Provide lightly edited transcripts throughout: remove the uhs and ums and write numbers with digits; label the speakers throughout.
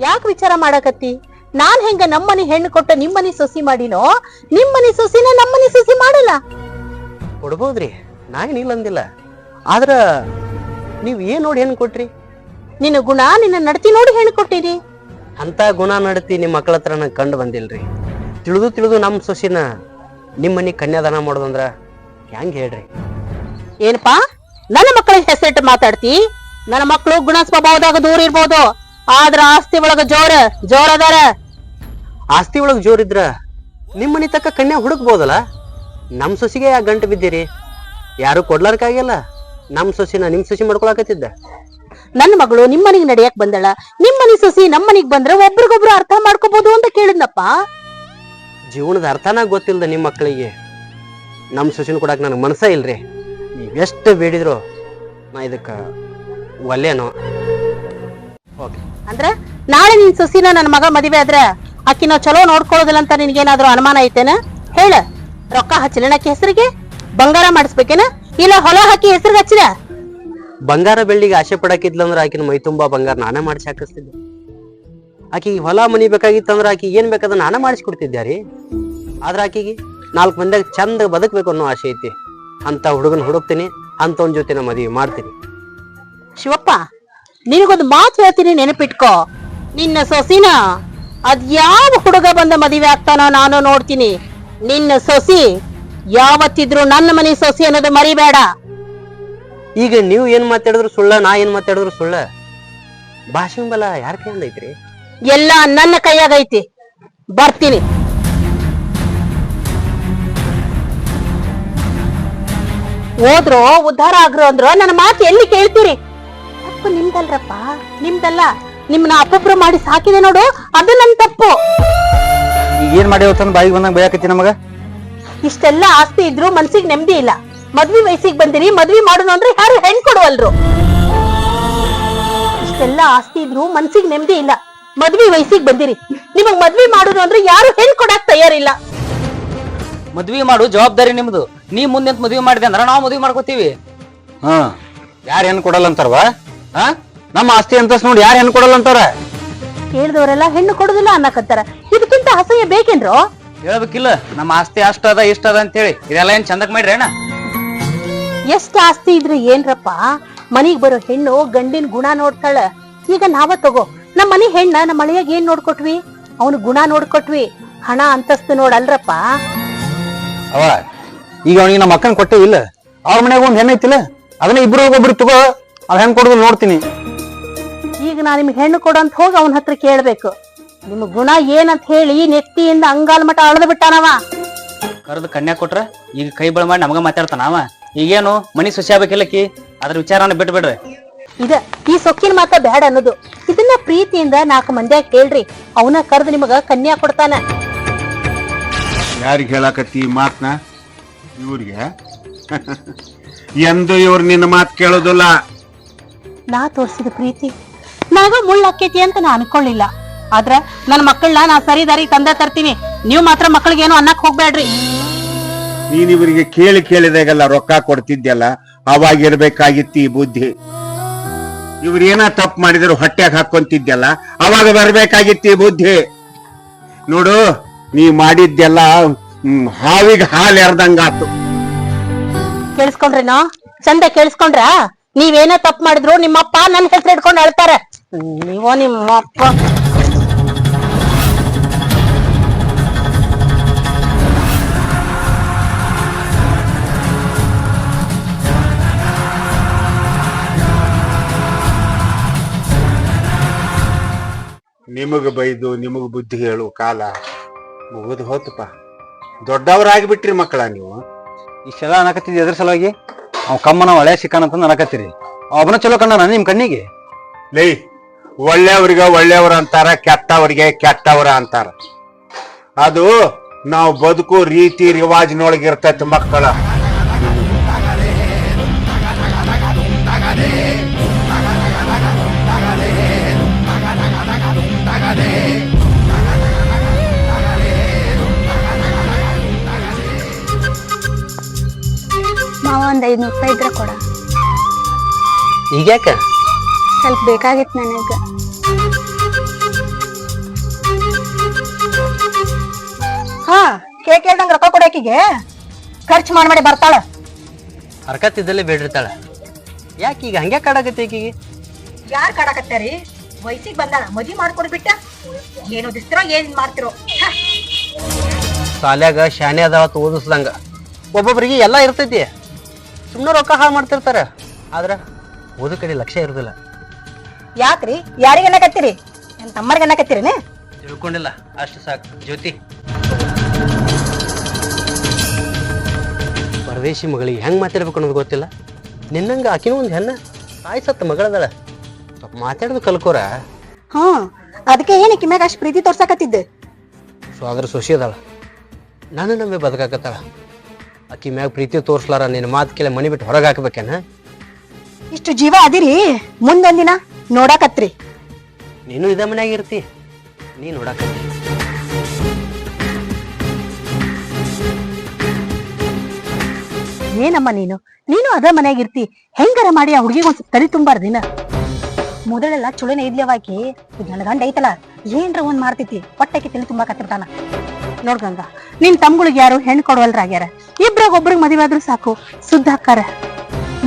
Speaker 1: ಯಾಕೆ ವಿಚಾರ ಮಾಡಕತ್ತಿ? ನಾನ್ ಹೆಂಗ ನಮ್ಮನಿ ಹೆಣ್ಣು ಕೊಟ್ಟ ನಿಮ್ಮನಿ ಸೊಸಿ ಮಾಡಿನೋ, ನಿಮ್ಮನಿ ಸೊಸಿನ ನಮ್ಮನಿ ಸೊಸಿ ಮಾಡಲ್ಲ.
Speaker 2: ಕೊಡ್ಬೋದ್ರಿ, ನಾನೇನಿಲ್ಲ ಅಂದಿಲ್ಲ. ಆದ್ರ ನೀವ್ ಏನ್ ನೋಡಿ ಹೆಣ್ಣು ಕೊಟ್ರಿ?
Speaker 1: ನಿನ್ನ ಗುಣ, ನಿನ್ನ ನಡತಿ ನೋಡಿ ಹೆಣ್ಣು ಕೊಟ್ಟಿರಿ.
Speaker 2: ಅಂತ ಗುಣ ನಡತಿ ನಿಮ್ ಮಕ್ಕಳ ಹತ್ರ ನಂಗೆ ಕಂಡು ಬಂದಿಲ್ರಿ. ತಿಳಿದು ನಮ್ ಸೊಸಿನ ನಿಮ್ಮನಿ ಕನ್ಯಾದಾನ ಮಾಡೋದಂದ್ರ ಹೆಂಗ್ ಹೇಳ್ರಿ?
Speaker 1: ಏನಪ್ಪಾ ನನ್ನ ಮಕ್ಕಳಿಗೆ ಹೆಸರಿಟ್ಟು ಮಾತಾಡ್ತಿ? ನನ್ನ ಮಕ್ಕಳು ಗುಣ ಸ್ವಭಾವದಾಗ ದೂರ ಇರ್ಬೋದು, ಆದ್ರ ಆಸ್ತಿ ಒಳಗ ಜೋರ ಅದಾರ.
Speaker 2: ಆಸ್ತಿ ಒಳಗ್ ಜೋರಿದ್ರ ನಿಮ್ಮನಿ ತಕ್ಕ ಕನ್ಯಾ ಹುಡುಕ್ಬೋದಲ್ಲ. ನಮ್ ಸೊಸಿಗೆ ಯಾಕೆ ಗಂಟು ಬಿದ್ದೀರಿ? ಯಾರು ಕೊಡ್ಲಾರ್ಕಾಗಿಲ್ಲ. ನಮ್ ಸೊಸಿನ ನಿಮ್ ಸೊಸಿ ಮಾಡ್ಕೊಳಕತ್ತಿದ್ದ.
Speaker 1: ನನ್ನ ಮಗಳು ನಿಮ್ಮನಿಗೆ ನಡಿಯಕ್ ಬಂದಳ, ನಿಮ್ಮನಿ ಸೊಸಿ ನಮ್ಮನಿಗ್ ಬಂದ್ರ ಒಬ್ರಿಗೊಬ್ರು ಅರ್ಥ ಮಾಡ್ಕೋಬಹುದು ಅಂತ ಕೇಳಿದ್ನಪ್ಪ.
Speaker 2: ಜೀವನದ ಅರ್ಥನ ಗೊತ್ತಿಲ್ದ ನಿಮ್ ಮಕ್ಕಳಿಗೆ ನಮ್ ಸೊಸಿನ ಕೊಡಾಕ್ ನನಗ್ ಮನಸ ಇಲ್ರಿ. ನೀವೆಷ್ಟು ಬೇಡಿದ್ರು ನಾ ಇದಕ್ಕ ಒಲ್ಲೇನೋ.
Speaker 1: ಅಂದ್ರ ನಾಳೆ ನಿನ್ ಸೊಸಿನ ನನ್ನ ಮಗ ಮದುವೆ ಆದ್ರ ಆಕಿನ ಚಲೋ ನೋಡ್ಕೊಳ್ಳೋದಿಲ್ಲ ಅಂತ ನಿನ್ಗೇನಾದ್ರೂ ಅನುಮಾನ ಐತೇನ? ಹೇಳ. ರೊಕ್ಕ ಹಚ್ಚಲನಕ್ಕೆ ಹೆಸರಿಗೆ? ಬಂಗಾರ ಮಾಡಿಸ್ಬೇಕೇನ? ಇಲ್ಲ ಹೊಲ ಹಾಕಿ ಹೆಸರಿಗೆ ಹಚ್ಚಿದ?
Speaker 2: ಬಂಗಾರ ಬೆಳ್ಳಿಗೆ ಆಸೆ ಪಡಾಕಿದ್ಲಂದ್ರ ಆಕಿನ ಮೈ ತುಂಬಾ ಬಂಗಾರ ನಾನೇ ಮಾಡಿಸಿ ಹಾಕಿಸ್ತಿದ್ದೆ. ಆಕಿಗೆ ಹೊಲ ಮನಿ ಬೇಕಾಗಿತ್ತಂದ್ರ ಆಕಿ ಏನ್ ಬೇಕಾದ ನಾನೇ ಮಾಡಿಸ್ಕೊಡ್ತಿದ್ದೆ. ಆದ್ರ ಆಕಿಗೆ 4 ಮಂದಿಯಾಗ ಚಂದ ಬದುಕ್ಬೇಕು ಅನ್ನೋ ಆಸೆ ಐತಿ. ಅಂತ ಹುಡುಗನ ಹುಡುಕ್ತೀನಿ, ಅಂತವನ್ ಜೊತೆ ನಾ ಮದುವೆ ಮಾಡ್ತೀನಿ.
Speaker 1: ಶಿವಪ್ಪ, ನಿನಗೊಂದು ಮಾತು ಹೇಳ್ತೀನಿ, ನೆನಪಿಟ್ಕೋ. ನಿನ್ನ ಸೊಸಿನ ಅದ್ಯಾವ ಹುಡುಗ ಬಂದ ಮದುವೆ ಆಗ್ತಾನೋ ನಾನು ನೋಡ್ತೀನಿ. ನಿನ್ನ ಸೊಸಿ ಯಾವತ್ತಿದ್ರು ನನ್ನ ಮನೆ ಸೊಸಿ ಅನ್ನೋದು ಮರಿಬೇಡ.
Speaker 2: ಈಗ ನೀವು ಏನ್ ಮಾತಾಡಿದ್ರು ಸುಳ್ಳ, ನಾ ಏನ್ ಮಾತಾಡಿದ್ರು ಸುಳ್ಳ. ಭಾಷೆ ಬಲ ಯಾರ ಕೈಯಿಂದ ಐತ್ರಿ?
Speaker 1: ಎಲ್ಲ ನನ್ನ ಕೈಯಾಗೈತಿ. ಬರ್ತೀನಿ. ಹೋದ್ರು ಉದ್ಧಾರ ಆಗ್ರು ಅಂದ್ರು ನನ್ನ ಮಾತು ಎಲ್ಲಿ ಕೇಳ್ತೀರಿ? ತಪ್ಪು ನಿಮ್ದಲ್ರಪ್ಪ, ನಿಮ್ದಲ್ಲ. ನಿಮ್ನ ಅಪೊಬ್ರು ಮಾಡಿ ಸಾಕಿದೆ ನೋಡು, ಅದು ನನ್ ತಪ್ಪು.
Speaker 3: ಈಗ ಏನ್ ಮಾಡಿ ಬಾಯಿಗೆ ಬಂದಂಗ ಬಯಕತ್ತಿ ನಮಗ.
Speaker 1: ಇಷ್ಟೆಲ್ಲ ಆಸ್ತಿ ಇದ್ರು ಮನ್ಸಿಗೆ ನೆಮ್ಮದಿ ಇಲ್ಲ. ಮದ್ವಿ ವಯಸ್ಸಿಗೆ ಬಂದಿರಿ, ಮದ್ವಿ ಮಾಡೋಣ ಅಂದ್ರೆ ಯಾರು ಹೆಣ್ ಕೊಡುವಲ್ರು. ಇಷ್ಟೆಲ್ಲ ಆಸ್ತಿ ಇದ್ರು ಮನ್ಸಿಗೆ ನೆಮ್ಮದಿ ಇಲ್ಲ, ಮದ್ವಿ ವಯಸ್ಸಿಗೆ ಬಂದಿರಿ, ನಿಮಗ್ ಮದ್ವಿ ಮಾಡೋಣ ಅಂದ್ರೆ ಯಾರು ಹೆಣ್ ಕೊಡಕ್ ತಯಾರಿಲ್ಲ.
Speaker 3: ಮದ್ವಿ ಮಾಡು ಜವಾಬ್ದಾರಿ ನಿಮ್ದು. ನೀ ಮುಂದೆ ಮದ್ವಿ ಮಾಡಿದೆ ಅಂದ್ರ ನಾವ್ ಮದ್ವಿ ಮಾಡ್ಕೋತೀವಿ. ಯಾರು ಹೆಣ್ ಕೊಡಲ್ಲ ಅಂತಾರವಾ? ನಮ್ಮ ಆಸ್ತಿ ಅಂತ ನೋಡಿ ಯಾರು ಹೆಣ್ ಕೊಡಲ್ಲ ಅಂತಾರ?
Speaker 1: ಕೇಳಿದವರೆಲ್ಲ ಹೆಣ್ಣು ಕೊಡುದಿಲ್ಲ ಅನ್ನಕತ್ತಾರ. ಇದಕ್ಕಿಂತ ಅಸಹ್ಯ ಬೇಕೇನ್ರೋ?
Speaker 3: ಹೇಳ್ಬೇಕಿಲ್ಲ, ನಮ್ಮ ಆಸ್ತಿ ಅಷ್ಟ ಅದ ಇಷ್ಟ ಅದ ಅಂತ ಹೇಳಿ. ಇದೆಲ್ಲ ಏನ್ ಚಂದಕ್ ಮಾಡ್ರಿ ಅಣ್ಣ?
Speaker 1: ಎಷ್ಟ್ ಆಸ್ತಿ ಇದ್ರೆ ಏನ್ರಪ್ಪ, ಮನಿಗ್ ಬರೋ ಹೆಣ್ಣು ಗಂಡಿನ ಗುಣ ನೋಡ್ತಾಳ. ಈಗ ನಾವ ತಗೋ, ನಮ್ಮ ಮನಿ ಹೆಣ್ಣ ನಮ್ಮ ಮಳೆಯಾಗ ಏನ್ ನೋಡ್ಕೊಟ್ವಿ? ಅವನು ಗುಣ ನೋಡ್ಕೊಟ್ವಿ, ಹಣ ಅಂತಸ್ತು ನೋಡಲ್ರಪ್ಪ.
Speaker 3: ಅವ ಈಗ ಅವನಿಗೆ ನಮ್ಮ ಅಕ್ಕನ್ ಕೊಟ್ಟೇವಿ ಇಲ್ಲ, ಅವ್ರ ಮನ್ಯಾಗ ಒಂದ್ ಹೆಣ್ಣು ಐತಿಲ್ಲ, ಅದನ್ನ ಇಬ್ರು ಒಬ್ಬರು ತಗೋ, ಅದ್ ಹೆಣ್ ಕೊಡುದು ನೋಡ್ತೀನಿ.
Speaker 1: ಈಗ ನಾ ನಿಮ್ಗೆ ಹೆಣ್ಣು ಕೊಡಂತ ಹೋಗಿ ಅವನ ಹತ್ರ ಕೇಳ್ಬೇಕು. ನಿಮ್ ಗುಣ ಏನಂತ ಹೇಳಿ ನೆತ್ತಿಯಿಂದ ಅಂಗಾಲ್ ಮಠ ಅಳದ್ ಬಿಟ್ಟಾನವ.
Speaker 3: ಕರೆದು ಕನ್ಯಾ ಕೊಟ್ರ ಈಗ ಕೈ ಬಳ ಮಾಡಿ ನಮಗ ಮಾತಾಡ್ತಾನ ಅವ. ಈಗೇನು ಮನಿ ಸೊಸಿ ಆಗ್ಬೇಕಿಲ್ಲಕಿ, ಅದ್ರ ವಿಚಾರನ ಬಿಟ್ಟು ಬಿಡ್ರಿ.
Speaker 1: ಈ ಸೊಕ್ಕಿನ ಮಾತ ಬ್ಯಾಡ ಅನ್ನೋದು. ಇದನ್ನ ಪ್ರೀತಿಯಿಂದ 4 ಮಂದಿಯಾಗ ಹೇಳ್ರಿ, ಅವನ ಕರೆದು ನಿಮಗ ಕನ್ಯಾ ಕೊಡ್ತಾನ.
Speaker 4: ಯಾರಿಗೆ ಹೇಳಕತ್ತಿ ಮಾತ್ನ? ಇವ್ರಿಗೆ ಎಂದು ಇವ್ರು ನಿನ್ನ ಮಾತು ಕೇಳೋದಿಲ್ಲ.
Speaker 1: ನಾ ತೋರ್ಸಿದ ಪ್ರೀತಿ ನಾಗ ಮುಳ್ಳಾಕೇತಿ ಅಂತ ನಾ ಅನ್ಕೊಳ್ಳಿಲ್ಲ. ಆದ್ರ ನನ್ ಮಕ್ಕಳನ್ನ ನಾ ಸರಿ ದಾರಿ ತಂದ ತರ್ತೀನಿ. ನೀವ್ ಮಾತ್ರ ಮಕ್ಕಳಿಗೇನು ಅನ್ನಕ್ ಹೋಗ್ಬೇಡ್ರಿ.
Speaker 4: ನೀನ್ ಇವರಿಗೆ ಕೇಳಿದಾಗೆಲ್ಲ ರೊಕ್ಕ ಕೊಡ್ತಿದ್ಯಲ್ಲ, ಅವಾಗ ಇರ್ಬೇಕಾಗಿತ್ತು ಈ ಬುದ್ಧಿ. ಇವ್ರೇನ ತಪ್ಪು ಮಾಡಿದ್ರು ಹೊಟ್ಟೆಗೆ ಹಾಕೊಂತಿದ್ಯಲ್ಲ, ಅವಾಗ ಬರ್ಬೇಕಾಗಿತ್ತು ಈ ಬುದ್ಧಿ. ನೋಡು, ನೀ ಮಾಡಿದ್ದೆಲ್ಲ ಹಾವಿಗೆ ಹಾಲು ಎರ್ದಂಗಾತು.
Speaker 1: ಕೇಳಿಸ್ಕೊಂಡ್ರೇನೋ? ಚಂದ ಕೇಳಿಸ್ಕೊಂಡ್ರ? ನೀವೇನ ತಪ್ಪು ಮಾಡಿದ್ರು ನಿಮ್ಮಪ್ಪ ನನ್ನ ಹೆಸರು ಹಿಡ್ಕೊಂಡು ಅಳ್ತಾರೆ. ನೀವೋ ನಿಮ್ಮಪ್ಪ.
Speaker 4: ನಿಮಗ ಬೈದು ನಿಮಗ ಬುದ್ಧಿ ಹೇಳು ಕಾಲ ಮುಗಿದು ಹೋತಪ್ಪ. ದೊಡ್ಡವರಾಗಿಬಿಟ್ರಿ ಮಕ್ಕಳ ನೀವು.
Speaker 3: ಇಷ್ಟೆಲ್ಲ ಅನ್ನಕತ್ತಿದ್ವಿ ಎದ್ರ ಸಲುವಾಗಿ? ಅವ್ ಕಮ್ಮನ ಒಳ್ಳೆ ಸಿಕ್ಕಾನಂತ ಅನ್ನಕತ್ತೀರಿ. ಅವನ ಚಲೋ ಕಣ್ಣ ನಿಮ್ ಕಣ್ಣಿಗೆ?
Speaker 4: ಲೈ, ಒಳ್ಳೆಯವ್ರಿಗೆ ಒಳ್ಳೆಯವ್ರ ಅಂತಾರ, ಕೆಟ್ಟವ್ರಿಗೆ ಕೆಟ್ಟವ್ರ ಅಂತಾರ. ಅದು ನಾವು ಬದುಕೋ ರೀತಿ ರಿವಾಜಿನೊಳಗಿರ್ತೈತಿ ಮಕ್ಕಳ.
Speaker 5: ಮಾವ ಒಂದ್ 500 ರೂಪಾಯಿ ಇದ್ರೆ ಕೊಡ.
Speaker 2: ಈಗ್ಯಾಕ?
Speaker 5: ಸ್ವಲ್ಪ ಬೇಕಾಗಿತ್ತು ನನಗ. ಹಾ ಕೇಕ್ ಹೇಳ್ದಂಗ ರೊಕ್ಕ ಕೊಡಾಕಿಗೆ ಖರ್ಚು ಮಾಡಿ ಬರ್ತಾಳ.
Speaker 2: ಹರ್ಕತ್ತಿದ್ದಲ್ಲೇ ಬೇಡಿರ್ತಾಳ. ಯಾಕೆ ಈಗ ಹಂಗೆ ಕಾಡಾಕತ್ತೆ ಈಕಿಗೆ?
Speaker 5: ಯಾರ್ ಕಾಡಕತ್ತಾರಿ? ವಯಸ್ಸಿಗೆ ಬಂದಾಳ, ಮದ್ವಿ ಮಾಡ್ಕೊಡ್ಬಿಟ್ಟ. ಏನು ಓದಿಸ್ತಿರೋ ಏನ್ ಮಾಡ್ತಿರೋ?
Speaker 2: ಶಾಲ್ಯಾಗ ಶಾನೆ ಅದಾವತ್ ಓದಿಸ್ದಂಗ ಒಬ್ಬೊಬ್ರಿಗೆ ಎಲ್ಲ ಇರ್ತೈತಿ. ಸುಮ್ಮನೆ ರೊಕ್ಕ ಹಾಳು ಮಾಡ್ತಿರ್ತಾರ, ಆದ್ರ ಓದೋ ಕಡೆ ಲಕ್ಷ್ಯ ಇರುದಿಲ್ಲ.
Speaker 5: ಯಾಕ್ರಿ ಯಾರಿಗ ಅನ್ನಕತ್ತೀರಿ? ನನ್ ತಮ್ಮರ್ಗ ಅನ್ನಕತ್ತೀರೇನೆ?
Speaker 2: ತಿಳ್ಕೊಂಡಿಲ್ಲ, ಅಷ್ಟು ಸಾಕು. ಜ್ಯೋತಿ, ಪರದೇಶಿ ಮಗಳಿಗೆ ಹೆಂಗ್ ಮಾತಾಡ್ಬೇಕು ಅನ್ನೋದು ಗೊತ್ತಿಲ್ಲ. ನಿನ್ನಂಗ ಆಕಿನೂ ಒಂದು ಹೆಣ್ಣ ತಾಯಿ ಸತ್ತ ಮಗಳದಾಳ. ಸ್ವಲ್ಪ ಮಾತಾಡೋದು ಕಲ್ಕೋರ.
Speaker 5: ಹ್ಮ್, ಅದಕ್ಕೆ ಏನ್ ಕಿಮ್ಯಾಗ ಅಷ್ಟ್ ಪ್ರೀತಿ ತೋರ್ಸಕತ್ತಿದ್ದೆ.
Speaker 2: ಸೊ ಅದ್ರ ಸೊಸಿ ಅದಾಳ, ನಾನು ನಮ್ಮೆ ಬದುಕಾಕತ್ತಾಳ. ಆಕಿ ಮ್ಯಾಗ ಪ್ರೀತಿ ತೋರ್ಸ್ಲಾರ ನಿನ್ನ ಮಾತು ಕೇಳಿ ಮನಿ ಬಿಟ್ಟು ಹೊರಗೆ ಹಾಕ್ಬೇಕೇನ?
Speaker 5: ಇಷ್ಟು ಜೀವ ಅದಿರಿ, ಮುಂದೊಂದಿನ ನೋಡಾಕತ್ರಿ.
Speaker 2: ನೀನು ಇದ ಮನ್ಯಾಗ ಇರ್ತಿ, ನೀ ನೋಡಾಕತ್ತಿ.
Speaker 5: ಏನಮ್ಮ ನೀನು ಅದ ಮನ್ಯಾಗ ಇರ್ತಿ. ಹೆಂಗಾರ ಮಾಡಿ ಆ ಹುಡುಗಿಗೆ ಒಂದ್ ತಲೆ ತುಂಬಾರ್ದಿನ. ಮೊದಲೆಲ್ಲ ಚುಳಿನ ಇದ್ಲವಾಕಿ, ಇದು ನನ್ನ ಗಂಡ ಐತಲ್ಲ, ಏನ್ರ ಒಂದ್ ಮಾಡ್ತೈತಿ, ಹೊಟ್ಟೆಗೆ ತಲೆ ತುಂಬಾಕತ್ತಿರ್ತಾನ. ನೋಡ್ಗಂಗ, ನಿನ್ ತಮ್ಗಳಿಗೆ ಯಾರು ಹೆಣ್ಣು ಕೊಡವಲ್ರಾಗ್ಯಾರ. ಇಬ್ರಾಗ ಒಬ್ರಿಗೆ ಮದುವೆ ಆದ್ರೂ ಸಾಕು, ಸುದ್ದ ಹಾಕಾರ.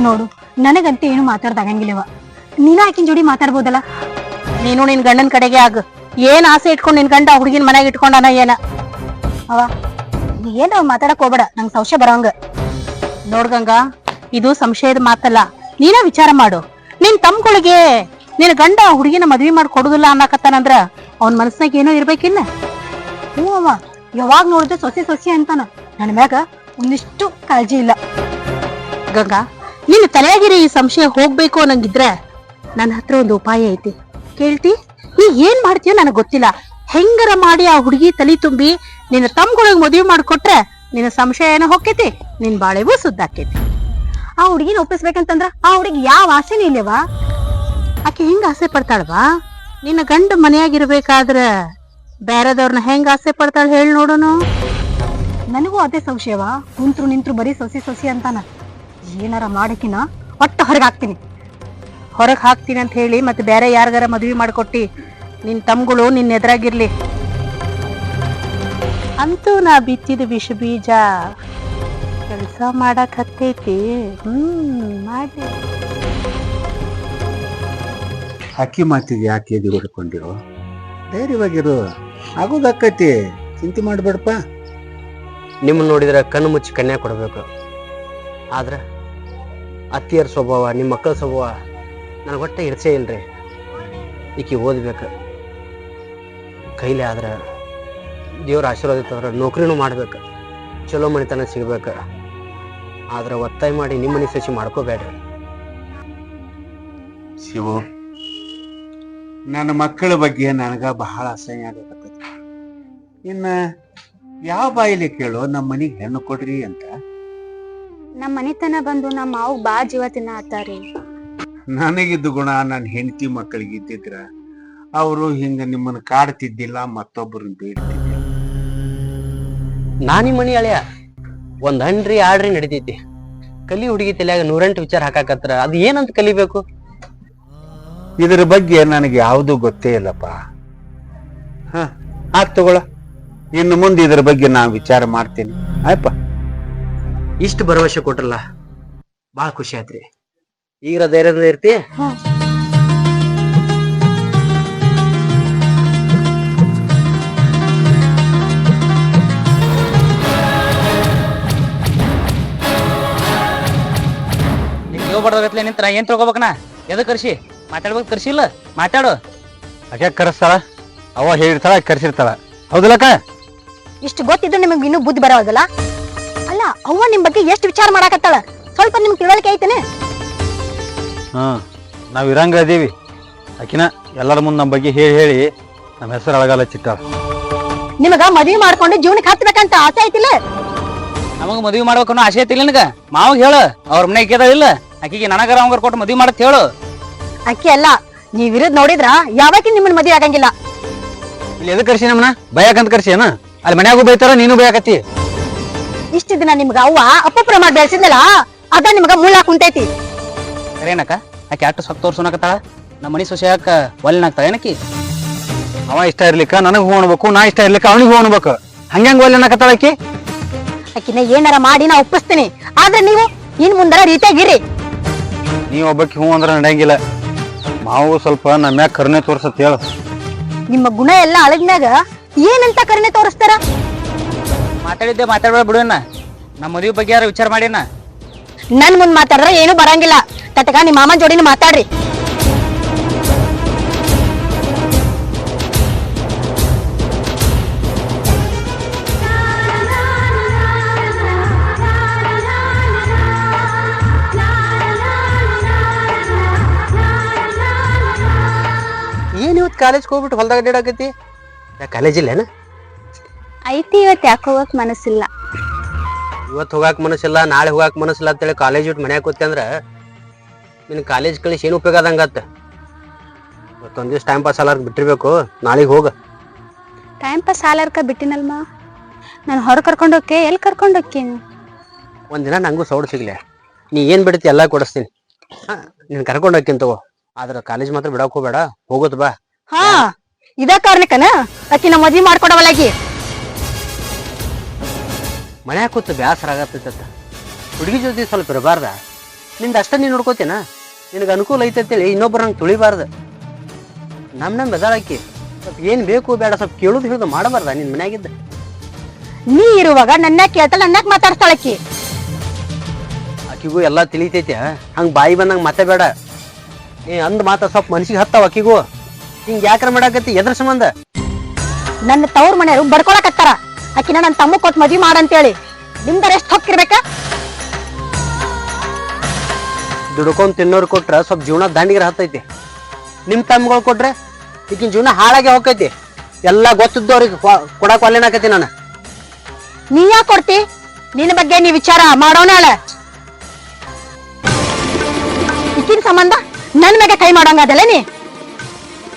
Speaker 5: ನೋಡು, ನನಗಂತೂ ಏನು ಮಾತಾಡ್ದಾಗಂಗಿಲ್ಲವ. ನೀನ ಆಕಿನ ಜೋಡಿ ಮಾತಾಡ್ಬೋದಲ್ಲ.
Speaker 1: ನೀನು ನಿನ್ ಗಂಡನ ಕಡೆಗೆ ಆಗ. ಏನ್ ಆಸೆ ಇಟ್ಕೊಂಡು ನಿನ್ ಗಂಡ ಹುಡುಗಿನ ಮನ್ಯಾಗ ಇಟ್ಕೊಂಡಾನ ಏನ?
Speaker 5: ಅವ ನೀ ಏನ್ ಮಾತಾಡಕ್ ಹೋಗ್ಬೇಡ, ನಂಗ್ ಸಂಶಯ ಬರೋಂಗ.
Speaker 1: ನೋಡ್ಗಂಗ, ಇದು ಸಂಶಯದ ಮಾತಲ್ಲ. ನೀನ ವಿಚಾರ ಮಾಡು. ನಿನ್ ತಮ್ಗಳಿಗೆ ನಿನ್ ಗಂಡ ಹುಡುಗಿನ ಮದ್ವಿ ಮಾಡಿ ಕೊಡುದಿಲ್ಲ ಅನ್ನಕತ್ತಾನಂದ್ರ ಅವನ್ ಮನಸ್ನಾಗ ಏನೋ ಇರ್ಬೇಕಿಲ್ಲ.
Speaker 5: ಹ್ಞೂ ಅವ ಯಾವಾಗ ನೋಡಿದ್ರೆ ಸೊಸೆ ಅಂತಾನ. ನನ್ ಮ್ಯಾಗ ಒಂದಿಷ್ಟು ಕಾಳಜಿ ಇಲ್ಲ.
Speaker 1: ಗಂಗಾ, ನಿನ್ನ ತಲೆಯಾಗಿರಿ ಈ ಸಂಶಯ ಹೋಗ್ಬೇಕು ಅನ್ನಂಗಿದ್ರೆ ನನ್ನ ಹತ್ರ ಒಂದು ಉಪಾಯ ಐತಿ, ಕೇಳ್ತಿ? ನೀ ಏನ್ ಮಾಡ್ತೀಯೋ ನನಗ್ ಗೊತ್ತಿಲ್ಲ. ಹೆಂಗರ ಮಾಡಿ ಆ ಹುಡುಗಿ ತಲೆ ತುಂಬಿ ನಿನ್ನ ತಮ್ಗಳಿಗೆ ಮದ್ವಿ ಮಾಡ್ಕೊಟ್ರೆ ನಿನ್ನ ಸಂಶಯ ಏನೋ ಹೋಗ್ತೈತಿ, ನಿನ್ ಬಾಳೆಗೂ ಸುದ್ದಾಕೈತಿ.
Speaker 5: ಆ ಹುಡುಗಿನ ಒಪ್ಪಿಸ್ಬೇಕಂತಂದ್ರ ಆ ಹುಡುಗಿ ಯಾವ ಆಸೆನೂ ಇಲ್ಲವಾ?
Speaker 1: ಆಕೆ ಹೆಂಗ ಆಸೆ ಪಡ್ತಾಳವಾ? ನಿನ್ನ ಗಂಡ ಮನೆಯಾಗಿರ್ಬೇಕಾದ್ರ ಬೇರೆದವ್ರನ್ನ ಹೆಂಗ ಆಸೆ ಪಡ್ತಾಳ ಹೇಳಿ ನೋಡೋನು.
Speaker 5: ನನಗೂ ಅದೇ ಸಂಶಯವ. ಕುಂತ್ರು ನಿಂತ್ರು ಬರೀ ಸೊಸಿ ಅಂತಾನ. ಏನಾರ ಮಾಡಕಿನ ಒಟ್ಟ ಹೊರಗೆ ಹಾಕ್ತೀನಿ.
Speaker 1: ಹೊರಗ್ ಹಾಕ್ತೀನಿ ಅಂತ ಹೇಳಿ ಮತ್ತೆ ಬೇರೆ ಯಾರಿಗಾರ ಮದ್ವಿ ಮಾಡ್ಕೊಟ್ಟಿ ನಿನ್ ತಮ್ಗಳು ನಿನ್ನ ಎದುರಾಗಿರ್ಲಿ. ಅಂತೂ ನಾ ಬಿತ್ತಿದ ವಿಷ ಬೀಜ ಕೆಲಸ ಮಾಡಕ್ ಹತ್ತೈತಿ. ಮಾಡಿ
Speaker 4: ಅಕ್ಕಿ ಮಾತಿಗೆ ಯಾಕೆ ಎದೆ ಹೊಡ್ಕೊಂಡಿರೋ? ಧೈರ್ಯವಾಗಿರು, ಆಗೋದಾಕೈತಿ, ಚಿಂತೆ ಮಾಡ್ಬೇಡಪ್ಪ.
Speaker 2: ನಿಮ್ಮನ್ನ ನೋಡಿದ್ರೆ ಕಣ್ಣು ಮುಚ್ಚಿ ಕನ್ಯಾ ಕೊಡಬೇಕು. ಆದ್ರೆ ಅತ್ತಿಯರ ಸ್ವಭಾವ, ನಿಮ್ಮ ಮಕ್ಕಳ ಸ್ವಭಾವ ನನಗೆ ಒಟ್ಟೆ ಇರ್ಸೇ ಇಲ್ರಿ. ಈಕಿ ಓದ್ಬೇಕು, ಕೈಲಿ ಆದ್ರೆ ದೇವ್ರ ಆಶೀರ್ವಾದ ಇತ್ತಂದ್ರೆ ನೌಕರಿನೂ ಮಾಡ್ಬೇಕು, ಚಲೋ ಮನೆತನ ಸಿಗ್ಬೇಕು. ಆದ್ರೆ ಒತ್ತಾಯ ಮಾಡಿ ನಿಮ್ಮ ಮನೆ ಸಸಿ ಮಾಡ್ಕೋಬೇಡ್ರಿ.
Speaker 4: ಶಿವು, ನನ್ನ ಮಕ್ಕಳ ಬಗ್ಗೆ ನನಗ ಬಹಳ ಅಸಹ್ಯ ಆಗಕತ್ತೈತಿ. ಇನ್ನ ಯಾವ ಬಾಯಿಲಿ ಕೇಳೋ ನಮ್ಮ ಮನಿಗೆ ಹೆಣ್ಣು ಕೊಡ್ರಿ ಅಂತ?
Speaker 5: ನಮ್ಮ ಮನಿತನ ಬಂದು ನಮ್ಮ ಮಾವು ಬಾ ಜೀವ ತಿನ್ನ ಆತಾರಿ.
Speaker 4: ನನಗಿದ್ದು ಗುಣ ನನ್ನ ಹೆಂಡತಿ ಮಕ್ಕಳಿಗೆ ಇದ್ದಿದ್ರ ಅವರು ಹಿಂಗ ನಿಮ್ಮನ್ನ ಕಾಡ್ತಿದ್ದಿಲ್ಲ, ಮತ್ತೊಬ್ಬರನ್ನ ಬೇಡ್ತಿದ್ದಿಲ್ಲ.
Speaker 2: ನಾನಿ ಮನಿ ಅಳಿಯ ಒಂದ್ ಹಣ್ರಿ ಆಡ್ರಿ ನಡಿತೈತಿ. ಕಲಿ ಹುಡುಗಿ ತಲೆಯಾಗ 108 ವಿಚಾರ ಹಾಕಾಕತ್ರ ಅದು ಏನಂತ ಕಲಿಬೇಕು?
Speaker 4: ಇದ್ರ ಬಗ್ಗೆ ನನಗೆ ಯಾವುದು ಗೊತ್ತೇ ಇಲ್ಲಪ್ಪ. ಆತ್ ತಗೊಳ, ಇನ್ನು ಮುಂದೆ ಇದ್ರ ಬಗ್ಗೆ ನಾ ವಿಚಾರ ಮಾಡ್ತೀನಿ. ಆಯ್ಪ,
Speaker 2: ಇಷ್ಟು ಭರವಸೆ ಕೊಟ್ರಲ್ಲ ಬಾಳ ಖುಷಿ ಆಯ್ತ್ರಿ. ಈಗ ಧೈರ್ಯದಿಂದ ಇರ್ತಿ.
Speaker 3: ಬಡದತ್ಲೆ ನಿಂತ್ರ ಏನ್ ತಿಳ್ಕೊಬೇಕನ? ಎದಕ್ ಕರ್ಸಿ ಮಾತಾಡ್ಬೇಕು? ಕರ್ಸಿಲ್ಲ, ಮಾತಾಡು.
Speaker 6: ಯಾಕೆ ಕರೆಸ್ತಾಳ? ಅವ ಹೇಳಿರ್ತಾಳ, ಕರ್ಸಿರ್ತಾಳ. ಹೌದಲ್ಲಕ್ಕ?
Speaker 5: ಇಷ್ಟು ಗೊತ್ತಿದ್ದು ನಿಮಗ್ ಇನ್ನೂ ಬುದ್ಧಿ ಬರೋದಲ್ಲ. ಅಲ್ಲ, ಅವ್ವ ನಿಮ್ ಬಗ್ಗೆ ಎಷ್ಟು ವಿಚಾರ ಮಾಡಾಕತ್ತಾಳ, ಸ್ವಲ್ಪ ನಿಮ್ಗೆ ತಿಳುವಳಿಕೆ ಐತೇನೆ?
Speaker 6: ನಾವ್ ಇರಂಗ ಅದೀವಿ. ಆಕಿನ ಎಲ್ಲರ ಮುಂದೆ ನಮ್ಮ ಬಗ್ಗೆ ಹೇಳಿ ನಮ್ಮ ಹೆಸರು ಅಳಗಾಲ ಚಿಟ್ಟಾಳ.
Speaker 5: ನಿಮಗ ಮದ್ವಿ ಮಾಡ್ಕೊಂಡು ಜೀವನಕ್ಕೆ ಹತ್ಬೇಕಂತ ಆಸೆ ಐತಿಲ್ಲ?
Speaker 3: ನಮಗ್ ಮದ್ವಿ ಮಾಡ್ಬೇಕು ಅನ್ನೋ ಆಸೆ ಐತಿಲ್ಲ ನಿನಗ? ಮಾವಾಗ ಹೇಳು, ಅವ್ರ ಮನೆ ಕೇಳ ಇಲ್ಲ, ಆಕಿಗೆ ನನಗರ ಅವಂಗಾರ ಕೊಟ್ಟು ಮದ್ವಿ ಮಾಡತ್ ಹೇಳು.
Speaker 5: ಅಕ್ಕಿ ಅಲ್ಲ, ನೀವ್ ಇರೋದ್ ನೋಡಿದ್ರ ಯಾವಾಗ ನಿಮ್ಮನ್ ಮದ್ವಿ ಆಗಂಗಿಲ್ಲ.
Speaker 6: ಇಲ್ಲಿ ಎದಕ್ ಕರ್ಸಿ ನಮ್ಮನ? ಬಯಾಕಂತ ಕರ್ಸಿ ಏನ? ಅಲ್ಲಿ ಮನ್ಯಾಗೂ ಬೈತಾರ, ನೀನು ಬಯಾಕತ್ತಿ.
Speaker 5: ಇಷ್ಟ ದಿನ ನಿಮ್ಗ ಅವ್ವ ಅಪ್ಪಪ್ರ ಮಾಡಿ ಬೆಳೆಸಿದ್ನಲ್ಲ, ಅದ ನಿಮ್ಗ ಮುಳ್ಳ ಕುಂತೈತಿ.
Speaker 3: ಕರೇನಕ್ಕ? ಆಕೆ ಅಟ್ಟು ಸೊಕ್ಕ ತೋರ್ಸೋನಕತ್ತಾಳ, ನಮ್ಮ ಮನಿ ಸೊಸೆ ಯಾಕ ಒಲ್ಲಿನಾಗ್ತಾಳ ಏನಕಿ?
Speaker 6: ಅವ ಇಷ್ಟ ಇರ್ಲಿಕ್ಕ ನನಗ್ ಹೂ ಅನ್ಬೇಕು, ನಾ ಇಷ್ಟ ಇರ್ಲಿಕ್ಕ ಅವನಿಗೆ ಹೂ ಅನ್ಬೇಕು.
Speaker 3: ಹಂಗ್ಯಾಂಗ ಒಲ್ಲೆ ಅನ್ನಕತ್ತಾಳಕಿ
Speaker 5: ಆಕಿನ ಏನಾರ ಮಾಡಿ ನಾ ಒಪ್ಪಿಸ್ತೀನಿ, ಆದ್ರೆ ನೀವು ಇನ್ ಮುಂದರ ರೀತಿಯಾಗಿರಿ.
Speaker 6: ನೀವ್ ಒಬ್ಬಕ್ಕೆ ಹ್ಞೂ ಅಂದ್ರೆ ನಡೆಯಂಗಿಲ್ಲ. ಮಾವು ಸ್ವಲ್ಪ ನಮ್ಮ ಮ್ಯಾಗ ಕರುಣೆ ತೋರ್ಸತ್ ಹೇಳು.
Speaker 5: ನಿಮ್ಮ ಗುಣ ಎಲ್ಲ ಅಳಗ್ನಾಗ ಏನಂತ ಕರುಣೆ ತೋರಿಸ್ತಾರ?
Speaker 3: ಮಾತಾಡಿದ್ದೆ ಮಾತಾಡ್ಬೇಡ ಬಿಡುವನ್ನ. ನಮ್ಮ ಮದುವೆ ಬಗ್ಗೆ ಯಾರು ವಿಚಾರ ಮಾಡಿನ?
Speaker 5: ನನ್ ಮುಂದ್ ಮಾತಾಡಿದ್ರೆ ಏನು ಬರಂಗಿಲ್ಲ. ತಟಕ ನಿಮ್ಮ ಮಾಮನ್ ಜೋಡಿನ ಮಾತಾಡ್ರಿ.
Speaker 2: ಏನ್ ಇವತ್ತು ಕಾಲೇಜ್ಗೆ ಹೋಗ್ಬಿಟ್ಟು ಹೊಲ್ದಾಗ ಅಡ್ಡಾಡಕತ್ತಿ? ಕಾಲೇಜ್ ಇಲ್ಲೇನ?
Speaker 7: ಐತಿ, ಇವತ್ತು ಯಾಕೆ ಹೋಗಕ್ ಮನಸ್ಸಿಲ್ಲ.
Speaker 2: ಇವತ್ತು ಹೋಗಾಕ್ ಮನಸ್ಸಿಲ್ಲ, ನಾಳೆ ಹೋಗಾಕ್ ಮನಸ್ಸಿಲ್ಲ ಅಂತೇಳಿ ಕಾಲೇಜ್ ಬಿಟ್ಟು ಮನ್ಯಾಗ ಕೂತೆ ಅಂದ್ರ ನಿನ್ ಕಾಲೇಜ್ ಕಳಿಸಿ ಏನು ಉಪಯೋಗ ಆದಂಗತ್ತ. ಇವತ್ತೊಂದ್ ದಿವ್ಸ ಟೈಮ್ ಪಾಸ್ ಅಲ್ಲಾರ್ಗ ಬಿಟ್ಟಿರ್ಬೇಕು, ನಾಳೆಗೆ ಹೋಗ.
Speaker 7: ಟೈಮ್ ಪಾಸ್ ಹಾಲರ್ಕ ಬಿಟ್ಟಿನಲ್ಮ, ನಾನು ಹೊರ ಕರ್ಕೊಂಡು ಹೋಕೆ, ಎಲ್ಲಿ ಕರ್ಕೊಂಡು ಹೋಕ್ಕೇನು?
Speaker 2: ಒಂದಿನ ನಂಗೂ ಸೌಡ್ ಸಿಗ್ಲಿ, ನೀ ಏನ್ ಬಿಡ್ತಿ ಎಲ್ಲಾ ಕೊಡಿಸ್ತೀನಿ. ನೀನ್ ಕರ್ಕೊಂಡು ಹೋಗ್ತೀನಿ ತಗೋ, ಆದ್ರ ಕಾಲೇಜ್ ಮಾತ್ರ ಬಿಡಕ್ ಹೋಗ್ಬೇಡ, ಹೋಗೋದ್ ಬಾ.
Speaker 5: ಹಾ, ಇದ ಕಾರಣಕ್ಕನ ಆಕಿನ ಮದ್ವಿ ಮಾಡ್ಕೊಡವಲ್ಲಾಗಿ.
Speaker 2: ಮನ್ಯಾಗ ಕೂತು ಬ್ಯಾಸರ ಆಗತ್ತ. ಹುಡುಗಿ ಜೊತೆ ಸ್ವಲ್ಪ ಇರಬಾರ್ದ? ನಿಂದ ಅಷ್ಟ ನೀನ್ ನೋಡ್ಕೋತೇನ? ನಿನಗೆ ಅನುಕೂಲ ಐತಂತೇಳಿ ಇನ್ನೊಬ್ಬರ ನಂಗೆ ತುಳಿಬಾರ್ದ. ನಮ್ ಬೆದಾಳಕ್ಕಿ ಸ್ವಲ್ಪ ಏನ್ ಬೇಕು ಬೇಡ ಸ್ವಲ್ಪ ಕೇಳುದು ಹೇಳುದು ಮಾಡಬಾರ್ದ ನಿನ್ ಮನ್ಯಾಗಿದ್ದ?
Speaker 5: ನೀ ಇರುವಾಗ ನನ್ನ ಕೇಳ್ತಾಳ, ನನ್ನಾಕ್ ಮಾತಾಡ್ತಾಳಕ್ಕಿ.
Speaker 2: ಆಕಿಗೂ ಎಲ್ಲಾ ತಿಳಿತೈತೆ, ಹಂಗ ಬಾಯಿ ಬಂದಂಗ ಮತ್ತೆ ಬೇಡ. ಏ ಅಂದ್ ಮಾತ ಸ್ವಲ್ಪ ಮನ್ಸಿಗೆ ಹತ್ತಾವ ಆಕಿಗೂ. ಹಿಂಗ ಯಾಕ್ರ ಮಾಡಾಕತ್ತಿ? ಎದ್ರ ಸಂಬಂಧ?
Speaker 5: ನನ್ನ ತವ್ರ ಮನೆಯವರು ಬಡ್ಕೊಳಕತ್ತಾರ ಆಕಿನ ನನ್ನ ತಮ್ಮ ಕೊಟ್ಟು ಮದ್ವಿ ಮಾಡಂತೇಳಿ. ನಿಮ್ದರ ಎಷ್ಟು ಹೊಕ್ಕಿರ್ಬೇಕ?
Speaker 2: ದುಡ್ಕೊಂಡ್ ತಿನ್ನೋರು ಕೊಟ್ರ ಸ್ವಲ್ಪ ಜೀವನ ದಂಡಿಗೆ ಹತ್ತೈತಿ. ನಿಮ್ ತಮ್ಮಗಳು ಕೊಟ್ರೆ ಈಗಿನ ಜೀವನ ಹಾಳಾಗೆ ಹೋಗೈತಿ. ಎಲ್ಲಾ ಗೊತ್ತಿದ್ದವ್ರಿಗೆ ಕೊಡಕ್ ಒಲ್ಲೆನಾಕತಿ ನಾನು.
Speaker 5: ನೀ ಯಾಕೆ ಕೊಡ್ತಿ? ನಿನ್ನ ಬಗ್ಗೆ ನೀ ವಿಚಾರ ಮಾಡೋಣ. ಈಕಿನ ಸಂಬಂಧ ನನ್ ಮ್ಯಾಗ ಕೈ ಮಾಡೋಂಗದಲ್ಲ ನೀ?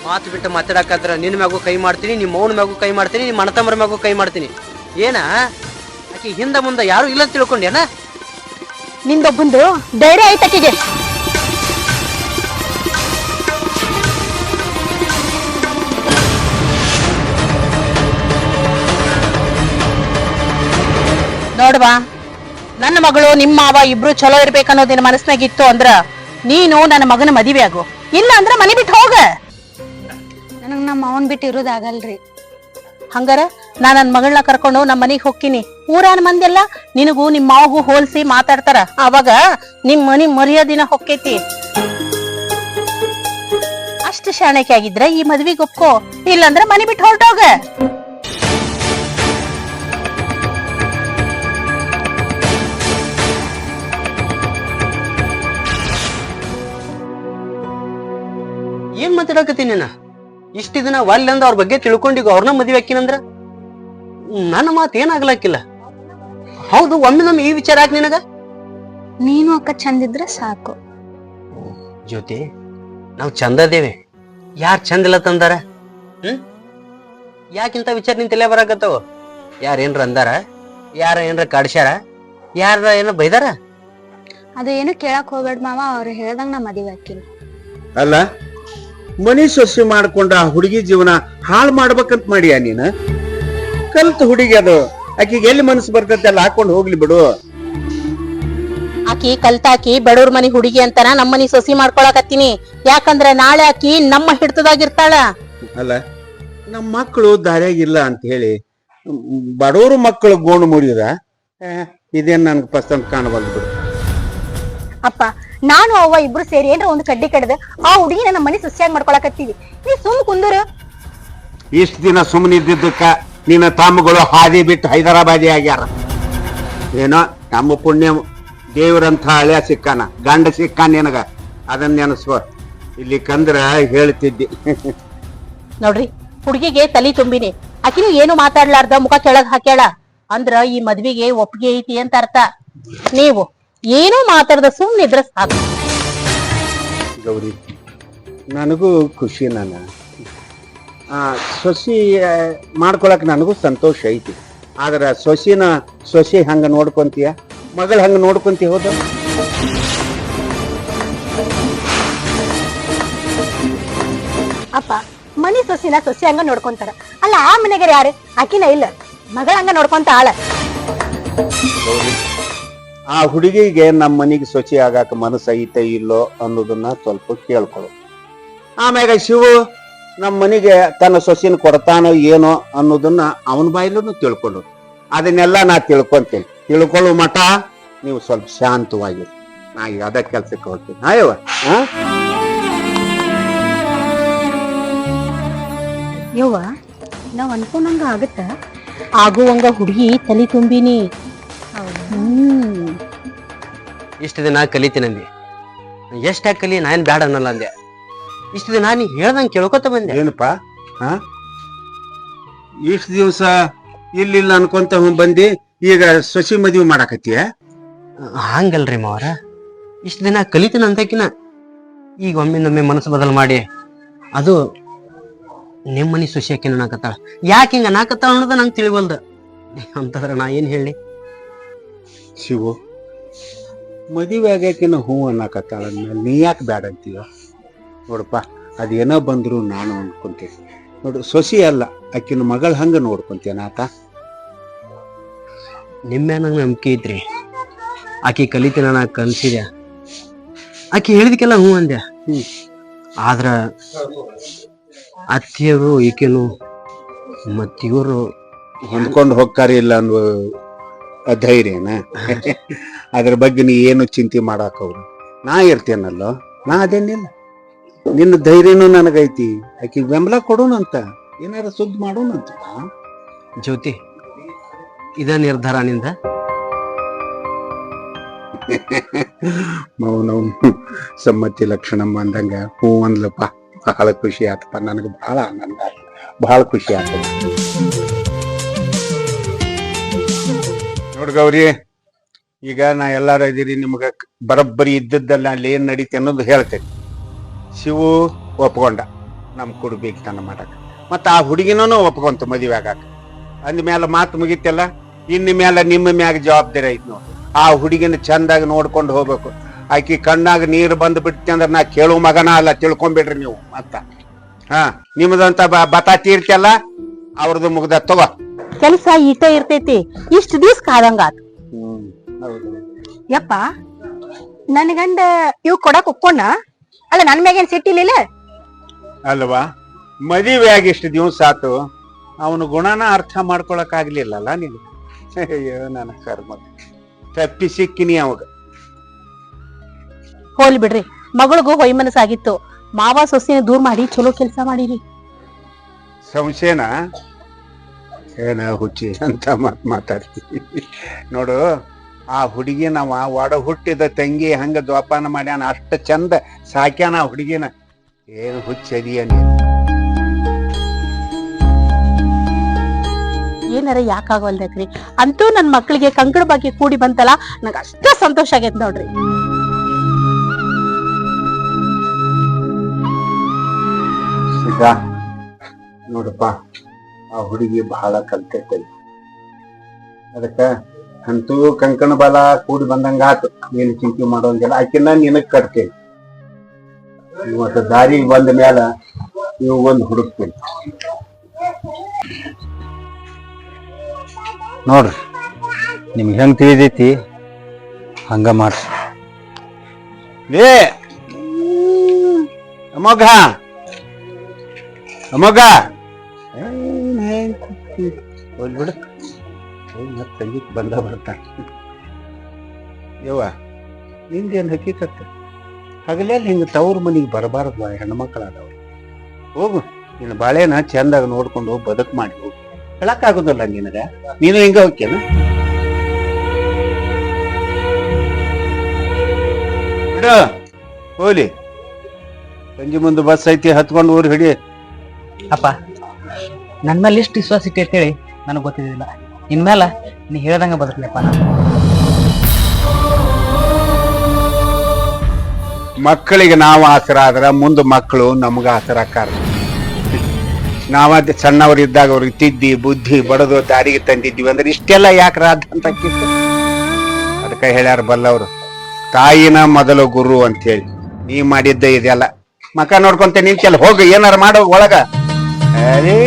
Speaker 2: ಮಾತು ಬಿಟ್ಟು ಮಾತಾಡಕತ್ರ ನಿನ್ ಮ್ಯಾಗೂ ಕೈ ಮಾಡ್ತೀನಿ, ನಿಮ್ಮ ಮೌನ ಮ್ಯಾಗೂ ಕೈ ಮಾಡ್ತೀನಿ, ನಿಮ್ಮ ಅಣ್ಣತಮ್ಮರ ಮ್ಯಾಗೂ ಕೈ ಮಾಡ್ತೀನಿ. ಏನ ಆಕಿ ಹಿಂದ ಮುಂದ ಯಾರು ಇಲ್ಲ ತಿಳ್ಕೊಂಡ್ಯಾನ?
Speaker 5: ನಿಂದೊಬ್ಬಂದು ಧೈರ್ಯ ಐತ ಆಕಿಗೆ. ನೋಡ್ವಾ, ನನ್ನ ಮಗಳು ನಿಮ್ಮ ಮಾವ ಇಬ್ರು ಚಲೋ ಇರ್ಬೇಕನ್ನೋದು ನಿನ್ನ ಮನಸ್ನಾಗಿತ್ತು ಅಂದ್ರ ನೀನು ನನ್ನ ಮಗನ ಮದುವೆ ಆಗು, ಇಲ್ಲ ಅಂದ್ರ ಮನೆ ಬಿಟ್ಟು ಹೋಗ.
Speaker 7: ನನಗ್ ನಮ್ಮ ಅವನ್ ಬಿಟ್ಟು ಇರೋದಾಗಲ್ರಿ.
Speaker 5: ಹಂಗಾರ ನಾ ನನ್ನ ಮಗಳನ್ನ ಕರ್ಕೊಂಡು ನಮ್ಮ ಮನೆಗೆ ಹೋಗ್ತೀನಿ. ಊರಾನ ಮಂದಿ ಎಲ್ಲ ನಿನಗೂ ನಿಮ್ಮ ಮಾವಗೂ ಹೋಲ್ಸಿ ಮಾತಾಡ್ತಾರ. ಅವಾಗ ನಿಮ್ ಮನಿ ಮರ್ಯಾದಿನ ಹೊಕ್ಕೈತಿ. ಅಷ್ಟು ಶಾಣಕ್ಕೆ ಆಗಿದ್ರೆ ಈ ಮದ್ವಿಗೆ ಒಪ್ಕೋ, ಇಲ್ಲಂದ್ರ ಮನೆ ಬಿಟ್ಟು ಹೊರಟೋಗ.
Speaker 2: ಏನ್ ಮಾತಾಡಕತ್ತಿ ನೀನ? ಇಷ್ಟ ದಿನ ಒಲ್ಲೆಂದ ಅವ್ರ ಬಗ್ಗೆ ತಿಳ್ಕೊಂಡಿಗ ಅವ್ರನ್ನ ಮದ್ವೆ ಹಾಕಿನಂದ್ರ ನನ್ನ ಮಾತು ಏನಾಗ್ಲಕ್ಕಿಲ್ಲ. ಹೌದು, ಒಮ್ಮೆ ಈ ವಿಚಾರ ಆಕ್ ನಿನಗ?
Speaker 7: ನೀನು ಅಕ್ಕ ಚಂದಿದ್ರೆ ಸಾಕು.
Speaker 2: ಜ್ಯೋತಿ, ನಾವ್ ಚಂದ ಅದೇವಿ, ಯಾರ್ ಚಂದ ಇಲ್ಲ ತಂದಾರ? ಯಾಕಿಂತ ವಿಚಾರ ನಿನ್ ತಲೆ ಬರಾಕತ್ತಾವ? ಯಾರೇನ್ರ ಅಂದಾರ? ಯಾರ ಏನ್ರ ಕಾಡ್ಸ್ಯಾರ? ಯಾರ ಏನ ಬೈದಾರ?
Speaker 7: ಅದು ಏನು ಕೇಳಕ್ ಹೋಗ್ಬೇಡ ಮಾವ, ಅವ್ರು ಹೇಳ್ದಂಗ ನಾ ಮದುವೆ ಹಾಕಿಲ್ಲ.
Speaker 4: ಅಲ್ಲ, ಮನಿ ಸೊಸಿ ಮಾಡ್ಕೊಂಡ ಆ ಹುಡುಗಿ ಜೀವನ ಹಾಳು ಮಾಡ್ಬೇಕಂತ ಮಾಡಿಯ ನೀನ? ಕಲ್ತ ಹುಡುಗಿ ಅದು, ಆಕಿಗೆ ಎಲ್ಲಿ ಮನಸ್ಸು ಬರ್ತೈತೆ ಅಲ್ಲಿ ಹಾಕೊಂಡು ಹೋಗ್ಲಿ ಬಿಡು.
Speaker 5: ಆಕಿ ಕಲ್ತಾಕಿ ಬಡವ್ರ ಮನಿ ಹುಡುಗಿ ಅಂತಾನ ನಮ್ಮ ಮನಿ ಸೊಸಿ ಮಾಡ್ಕೊಳಕತ್ತೀನಿ. ಯಾಕಂದ್ರ ನಾಳೆ ಆಕಿ ನಮ್ಮ ಹಿಡ್ತದಾಗಿರ್ತಾಳ.
Speaker 4: ಅಲ್ಲ, ನಮ್ಮ ಮಕ್ಕಳು ದಾರ್ಯಾಗಿಲ್ಲ ಅಂತ ಹೇಳಿ ಬಡವರು ಮಕ್ಕಳು ಗೋಣು ಮುರಿದ್ರ ಇದೇನ್ ನನ್ಗೆ ಪಸಂದ್ ಕಾಣಬಲ್ದು ಬಿಡು.
Speaker 5: ಅಪ್ಪ, ನಾನು ಅವ್ವ ಇಬ್ರು ಸೇರಿ ಏನ್ರ ಒಂದು ಕಡ್ಡಿ ಕಡ್ದ ಆ ಹುಡುಗಿನ ನಮ್ಮ ಮನಿ ಸೊಸಿಯಾಗಿ ಮಾಡ್ಕೊಳಕತ್ತೀವಿ. ನೀ ಸುಮ್ ಕುಂದರು.
Speaker 4: ಇಷ್ಟ ದಿನ ಸುಮ್ಮನೆ ಇದ್ದಿದ್ದಕ್ಕ ನಿನ್ನ ತಮ್ಮಗಳು ಹಾದಿ ಬಿಟ್ಟು ಹೈದರಾಬಾದಿ ಆಗ್ಯಾರ. ಏನೋ ನಮ್ಮ ಪುಣ್ಯ, ದೇವ್ರಂತ ಹಳೆಯ ಸಿಕ್ಕಾನ, ಗಂಡ ಸಿಕ್ಕಾನ ನಿನಗ, ಅದನ್ನ ನೆನಸ್ಕೋ. ಇಲ್ಲಿ ಕಂದ್ರ ಹೇಳ್ತಿದ್ದಿ.
Speaker 5: ನೋಡ್ರಿ, ಹುಡುಗಿಗೆ ತಲಿ ತುಂಬಿನಿ. ಆಕಿನೂ ಏನು ಮಾತಾಡ್ಲಾರ್ದ ಮುಖ ಕೆಳಗ್ ಹಾಕ್ಯಾಳ ಅಂದ್ರ ಈ ಮದ್ವಿಗೆ ಒಪ್ಪಿಗೆ ಐತಿ ಅಂತ ಅರ್ಥ. ನೀವು ಏನೂ ಮಾತಾಡ್ದ ಸುಮ್ನಿದ್ರ ಸಾಕು.
Speaker 4: ಗೌರಿ, ನನಗೂ ಖುಷಿ. ನಾನು ಸೊಸಿ ಮಾಡ್ಕೊಳಕ್ ನನಗೂ ಸಂತೋಷ ಐತಿ. ಆದ್ರ ಸೊಸಿ ಹಂಗ ನೋಡ್ಕೊಂತೀಯ, ಮಗಳು ಹಂಗ ನೋಡ್ಕೊಂತೀಯ? ಹೋದ
Speaker 5: ಅಪ್ಪ, ಮನಿ ಸೊಸಿನ ಸೊಸಿ ಹಂಗ ನೋಡ್ಕೊಂತಾರ. ಅಲ್ಲ, ಆ ಮನೆಗಾರ ಯಾರು? ಆಕಿನ ಇಲ್ಲ. ಮಗಳ ಹಂಗ ನೋಡ್ಕೊಂತ ಆಳ.
Speaker 4: ಆ ಹುಡುಗಿಗೆ ನಮ್ಮ ಮನೆಗೆ ಸೊಚಿ ಆಗಾಕ ಮನಸ್ಸು ಐತೆ ಇಲ್ಲೋ ಅನ್ನೋದನ್ನ ಸ್ವಲ್ಪ ಕೇಳ್ಕೊಳ್ಳು. ಆಮ್ಯಾಗ ಶಿವು ನಮ್ಮ ಮನೆಗೆ ತನ್ನ ಸೊಸಿನ ಕೊಡ್ತಾನೋ ಏನೋ ಅನ್ನೋದನ್ನ ಅವನ ಬಾಯಿಲೂ ತಿಳ್ಕೊಂಡು ಅದನ್ನೆಲ್ಲ ನಾ ತಿಳ್ಕೊಂತೇನೆ. ತಿಳ್ಕೊಳ್ಳೋ ಮಠ ನೀವು ಸ್ವಲ್ಪ ಶಾಂತವಾಗಿರಿ. ನಾ ಈಗ ಅದ ಕೆಲ್ಸಕ್ಕೆ ಹೋಗ್ತೀನಿ. ಆಯವ್ವ
Speaker 5: ಯವ್ವ ನಾವ್ ಅನ್ಕೊಂಡಂಗ ಆಗತ್ತ.
Speaker 1: ಆಗುವಂಗ ಹುಡುಗಿ ತಲೆ ತುಂಬಿನಿ.
Speaker 2: ಇಷ್ಟು ದಿನ ಕಲಿತೀನಂದಿ, ಎಷ್ಟಾಗಿ ಕಲಿ ನಾನ್ ಬ್ಯಾಡ ಅನ್ನಲ್ಲ ಅಂದೆ. ಇಷ್ಟು ದಿನ ನೀ ಹೇಳ್ದಂಗೆ ಕೇಳ್ಕೊತ ಬಂದೆ.
Speaker 4: ಏನಪ್ಪ ಇಷ್ಟು ದಿವಸ ಇಲ್ಲಿಲ್ಲ ಅನ್ಕೊಂತ ಬಂದಿ, ಈಗ ಸೊಸಿ ಮದ್ವಿ ಮಾಡಾಕತ್ತೀಯ?
Speaker 2: ಹಂಗಲ್ರಿ ಮಾವರ, ಇಷ್ಟು ದಿನ ಕಲಿತೀನಿ ಅಂತಕಿನ ಈಗ ಒಮ್ಮಿಂದೊಮ್ಮೆ ಮನಸ್ಸು ಬದಲು ಮಾಡಿ ಅದು ನಿಮ್ಮ ಮನೆ ಸೊಸಿ ಅಕ್ಕಿ ನಾಕತ್ತಾಳ. ಯಾಕೆ ಹಿಂಗ ನಾಕತ್ತಾಳ ಅನ್ನೋದು ನಂಗೆ ತಿಳಿವಲ್ದ. ಅಂತಂದ್ರ ನಾ ಏನ್ ಹೇಳಿ?
Speaker 4: ಶಿವು, ಮದುವೆ ಆಗ್ಯಾಕಿನ ಹೂ ಅನ್ನಕತ್ತಾಳ ಅಂದ್ಮೇಲೆ ನೀ ಯಾಕೆ ಬ್ಯಾಡ ಅಂತೀವ? ನೋಡಪ್ಪ, ಅದೇನೋ ಬಂದ್ರು ನಾನು ಅನ್ಕೊಂತೀನಿ. ನೋಡು, ಸೊಸಿ ಅಲ್ಲ ಆಕಿನ ಮಗಳ ಹಂಗ ನೋಡ್ಕೊಂತೇನ ಆತ.
Speaker 2: ನಿಮ್ಮೆ ನಂಗೆ ನಂಬಿಕೆ ಐತ್ರಿ. ಆಕಿ ಕಲಿತೀನ ನಾ ಕನ್ಸಿದ್ಯ, ಆಕಿ ಹೇಳಿದಕ್ಕೆಲ್ಲ ಹೂ ಅಂದ್ಯ. ಆದ್ರ ಅತ್ತಿಯರು ಈಕೆನು ಮತ್ತಿವರು
Speaker 4: ಹೊಂದ್ಕೊಂಡು ಹೋಗ್ತಾರ ಇಲ್ಲ ಅನ್ನೋ ಧೈರ್ಯನ. ಅದ್ರ ಬಗ್ಗೆ ನೀ ಏನು ಚಿಂತೆ ಮಾಡಾಕವ್ರು, ನಾ ಇರ್ತೇನಲ್ಲೋ, ನಾ ಅದೇನಿಲ್ಲ. ನಿನ್ನ ಧೈರ್ಯನೂ ನನಗೈತಿ. ಆಕಿ ಬೆಂಬಲ ಕೊಡೋಣಂತ, ಏನಾರ ಸುದ್ದಿ ಮಾಡೋಣಂತ.
Speaker 2: ಜ್ಯೋತಿ, ಇದ ನಿರ್ಧಾರ ನಿಂದ?
Speaker 4: ಮೌನವ್ ಸಮ್ಮತಿ ಲಕ್ಷಣ ಅಂದಂಗ ಹೂ ಅಂದ್ಲಪ್ಪ. ಬಹಳ ಖುಷಿ ಆತಪ್ಪ, ನನಗೆ ಬಹಳ ಆನಂದ ಆಯ್ತು, ಬಹಳ ಖುಷಿ ಆತ. ನೋಡ್ ಗೌರಿ, ಈಗ ನಾ ಎಲ್ಲಾರು ಇದೀರಿ, ನಿಮ್ಗ ಬರೋಬ್ಬರಿ ಇದ್ದದ್ದಲ್ಲ ಅಲ್ಲಿ ಏನ್ ನಡೀತಿ ಅನ್ನೋದು ಹೇಳ್ತೇನೆ. ಶಿವು ಒಪ್ಕೊಂಡ ನಮ್ ಕೊಡ್ಬೇಕು ತನ್ನ ಮಾಡಕ್, ಮತ್ತ ಆ ಹುಡುಗಿನೂ ಒಪ್ಕೊಂತ ಮದುವೆ ಆಗಾಕ. ಅಂದ್ಮೇಲೆ ಮಾತು ಮುಗಿತಲ್ಲ, ಇನ್ ಮೇಲೆ ನಿಮ್ಮ ಮ್ಯಾಗ ಜವಾಬ್ದಾರಿ ಐತಿ ನೋಡಿ. ಆ ಹುಡುಗಿನ ಚಂದಾಗಿ ನೋಡ್ಕೊಂಡು ಹೋಗ್ಬೇಕು. ಆಕಿ ಕಣ್ಣಾಗ ನೀರು ಬಂದ್ ಬಿಡ್ತಿ ಅಂದ್ರ ನಾ ಕೇಳೋ ಮಗನ ಅಲ್ಲ, ತಿಳ್ಕೊಂಬಿಡ್ರಿ ನೀವು. ಮತ್ತ ನಿಮ್ದಂತ ಬತಾ ತೀರ್ತಲ್ಲ, ಅವ್ರದ್ದು ಮುಗ್ದ ತಗೋ.
Speaker 1: ಕೆಲಸ ಈಟ ಇರ್ತೈತಿ, ಇಷ್ಟ ದಿವ್ಸ ಕಾದಂಗಾತ.
Speaker 5: ಯಪ್ಪ, ನನ್ ಗಂಡ ಇವ್ ಕೊಡಕ್ ಒಪ್ಕೊಂಡ ಅಲ್ಲ, ನನ್ ಮ್ಯಾಗೇನ್ ಸಿಟ್ಟಿಲ್ಲ
Speaker 4: ಅಲ್ವಾ? ಮದುವೆ ಆಗಿ ಇಷ್ಟು ದಿವ್ಸ ಆತು, ಅವನು ಗುಣನ ಅರ್ಥ ಮಾಡ್ಕೊಳಕ್ ಆಗ್ಲಿಲ್ಲಲ್ಲ ನೀನು. ಅಯ್ಯೋ ನನ್ನ ಕರ್ಮ, ತಪ್ಪಿ ಸಿಕ್ಕಿನಿ ಅವಾಗ.
Speaker 1: ಹೋಲಿ ಬಿಡ್ರಿ, ಮಗಳಿಗೂ ಹೊಯ್ ಮನಸ್ಸಾಗಿತ್ತು. ಮಾವ ಸೊಸಿನ ದೂರ ಮಾಡಿ ಚಲೋ ಕೆಲಸ ಮಾಡಿರಿ.
Speaker 4: ಸಂಶಯನ ಏನ ಹುಚ್ಚಿ ಅಂತ ಮಾತಾಡ್ತೀವಿ ನೋಡು. ಆ ಹುಡುಗಿ ನಾವ ಒಡ ಹುಟ್ಟಿದ ತಂಗಿ ಹಂಗ ದ್ವಾಪಾನ ಮಾಡ್ಯಾನ, ಅಷ್ಟ ಚಂದ ಸಾಕ್ಯಾನ ಆ ಹುಡುಗಿನ. ಏನು ಹುಚ್ಚದಿಯ ನೀ?
Speaker 1: ಏನಾರ ಯಾಕಾಗವಲ್ದಕ್ರಿ? ಅಂತೂ ನನ್ ಮಕ್ಳಿಗೆ ಕಂಕಣ ಬಗ್ಗೆ ಕೂಡಿ ಬಂತಲ್ಲ, ನಂಗ ಅಷ್ಟ ಸಂತೋಷ ಆಗೈತ್ ನೋಡ್ರಿ.
Speaker 4: ಸೀತಾ, ನೋಡಪ್ಪ, ಆ ಹುಡುಗಿ ಬಹಳ ಕಲ್ತೈತಿ. ಅದಕ್ಕ ಅಂತೂ ಕಂಕಣ ಬಾಲ ಕೂಡಿ ಬಂದಂಗ ಆತು. ಏನು ಚಿಂತೆ ಮಾಡೋಂಗಿಲ್ಲ, ಆಕಿನ ನಿನಗ್ ಕಟ್ತೇನೆ. ಇವತ್ತು ದಾರಿಗೆ ಬಂದ ಮ್ಯಾಲ ನೀವು ಒಂದು ಹುಡುಕ್ತೇನೆ.
Speaker 6: ನೋಡ್ರಿ, ನಿಮ್ಗೆ ಹೆಂಗ್ ತಿಳಿದೈತಿ ಹಂಗ ಮಾಡ್ರಿ.
Speaker 4: ಲೇ ಅಮೋಘ, ಅಮೋಘ, ಬಿಡು, ಮತ್ತೆ ಸಂಗೀತ ಬಂದ ಬರ್ತಾನೆ. ಯವ್ವ, ನಿಂದೇನು ಹಕ್ಕಿಕತ್ತ? ಹಗಲೆಲ್ಲ ಹಿಂಗ ತವ್ರ ಮನಿಗೆ ಬರಬಾರದು. ಹೆಣ್ಮಕ್ಳಾದವ್ರು ಹೋಗು, ನಿನ್ನ ಬಾಳೆನ ಚಂದಾಗ ನೋಡ್ಕೊಂಡು ಹೋಗಿ ಬದುಕು ಮಾಡಿ ಹೋಗು. ಹೇಳಕ್ಕಾಗುದಿಲ್ಲ ನಿನಗ, ನೀನು ಹಿಂಗ ಹೋಗ್ಯನ? ಬಿಡು, ಹೋಲಿ. ಸಂಜೆ ಮುಂದೆ ಬಸ್ ಐತಿ, ಹತ್ಕೊಂಡು ಊರ್ ಹಿಡಿ.
Speaker 8: ಅಪ್ಪ, ನನ್ ಮೇಲೆ ಇಷ್ಟು ವಿಶ್ವಾಸ ಇಟ್ಟು ಅಂತೇಳಿ ನನಗೆ ಗೊತ್ತಿದ್ದಿಲ್ಲ. ಇನ್ಮೇಲೆ ನೀ ಹೇಳ್ದಂಗ ಬದುಕ್ಲಪ್ಪ.
Speaker 4: ಮಕ್ಕಳಿಗೆ ನಾವು ಆಸರ ಆದ್ರ ಮುಂದೆ ಮಕ್ಕಳು ನಮ್ಗ ಆಸರ ಆಕಾರ. ನಾವ ಸಣ್ಣವರಿದ್ದಾಗ ಅವ್ರಿಗೆ ತಿದ್ದಿ ಬುದ್ಧಿ ಬಡದು ದಾರಿಗೆ ತಂದಿದ್ವಿ ಅಂದ್ರೆ ಇಷ್ಟೆಲ್ಲ ಯಾಕೆ ರಾಧ ಅಂತ ಅದಕ್ಕೆ ಹೇಳ್ಯಾರ ಬಲ್ಲವ್ರು, ತಾಯಿನ ಮೊದಲು ಗುರು ಅಂತ ಹೇಳಿ. ನೀ ಮಾಡಿದ್ದ ಇದೆಲ್ಲ ಮಕ ನೋಡ್ಕೊಂತ ನಿಂತಲ್ಲ, ಹೋಗು, ಏನಾರ ಮಾಡೋ ಒಳಗ. ಅರೇ